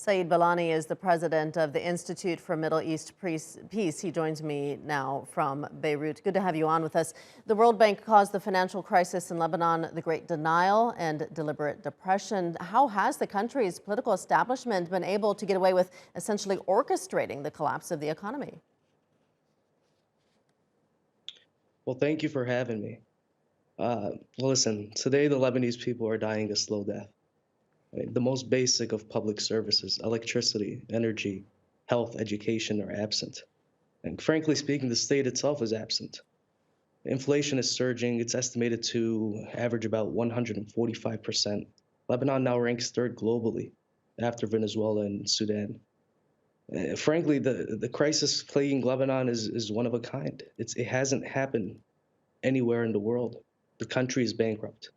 Saeed Bilani is the president of the Institute for Middle East Peace. He joins me now from Beirut. Good to have you on with us. The World Bank caused the financial crisis in Lebanon the Great Denial and Deliberate Depression. How has the country's political establishment been able to get away with essentially orchestrating the collapse of the economy? Well, thank you for having me. Listen, today the Lebanese people are dying a slow death. The most basic of public services, electricity, energy, health, education, are absent. And frankly speaking, the state itself is absent. Inflation is surging. It's estimated to average about 145%. Lebanon now ranks third globally after Venezuela and Sudan. Frankly, the crisis plaguing Lebanon is one of a kind. It hasn't happened anywhere in the world. The country is bankrupt.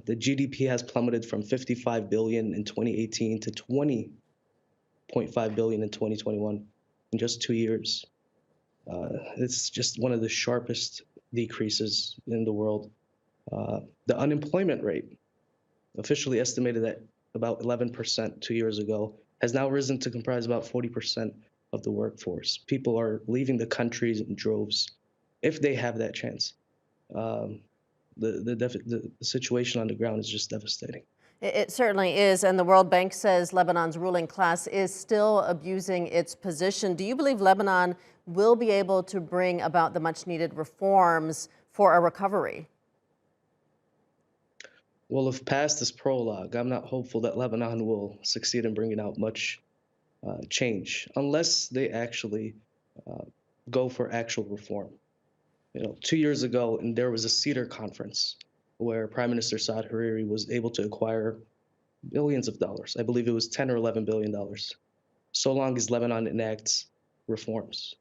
The GDP has plummeted from 55 billion in 2018 to 20.5 billion in 2021 in just 2 years. It's just one of the sharpest decreases in the world. The unemployment rate, officially estimated at about 11% 2 years ago, has now risen to comprise about 40% of the workforce. People are leaving the country in droves if they have that chance. The situation on the ground is just devastating. It certainly is, and the World Bank says Lebanon's ruling class is still abusing its position. Do you believe Lebanon will be able to bring about the much-needed reforms for a recovery? Well, if past is prologue, I'm not hopeful that Lebanon will succeed in bringing out much change unless they actually uh, go for actual reform. 2 years ago, and there was a Cedar conference where Prime Minister Saad Hariri was able to acquire billions of dollars. I believe it was 10 or 11 billion dollars, so long as Lebanon enacts reforms.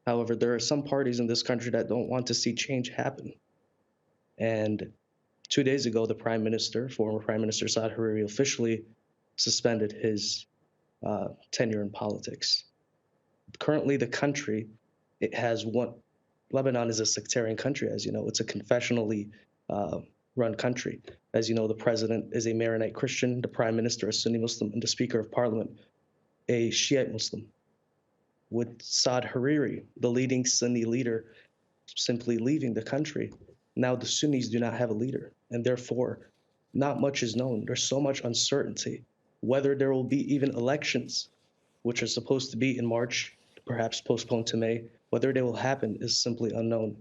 However, there are some parties in this country that don't want to see change happen. And 2 days ago, the former Prime Minister Saad Hariri, officially suspended his tenure in politics. Currently, the country, it has one. Lebanon is a sectarian country, as you know. It's a confessionally run country. As you know, the president is a Maronite Christian, the prime minister a Sunni Muslim, and the speaker of parliament a Shiite Muslim. With Saad Hariri, the leading Sunni leader, simply leaving the country, now the Sunnis do not have a leader, and therefore not much is known. There's so much uncertainty. Whether there will be even elections, which are supposed to be in March, perhaps postponed to May, whether they will happen is simply unknown.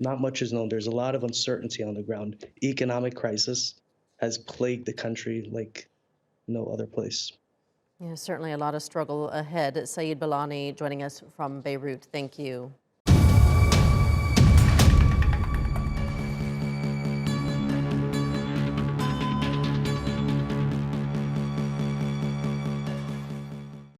Not much is known. There's a lot of uncertainty on the ground. Economic crisis has plagued the country like no other place. Yeah, certainly a lot of struggle ahead. Saeed Bilani joining us from Beirut. Thank you.